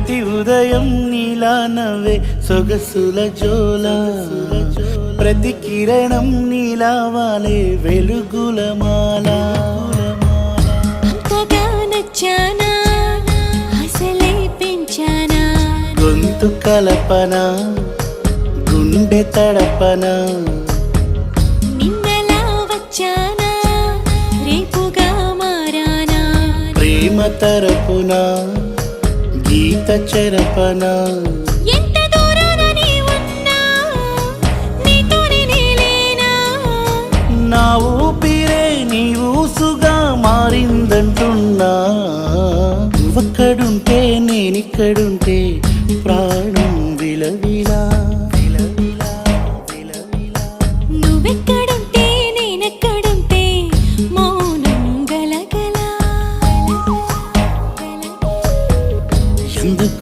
ప్రతి ఉదయం నీలా నవ్వే సొగసుల జోల ప్రతి కిరణం నీలా వాలే వెలుగుల మాల అంతగా నచ్చానా అసలే పెంచానా గొంతు కలపన గుండె తడపన నిన్నలా వచ్చానా రేపుగా మారానా ప్రేమ తరపున గీత చెరపన ఎంత దూరాన నీ ఉన్నా నీతోనే నేలేనా నా ఊపిరే నీ ఊసుగా మారిందంటున్నా నువ్వక్కడుంటే నేనిక్కడుంటే ప్రాణం విలవిలా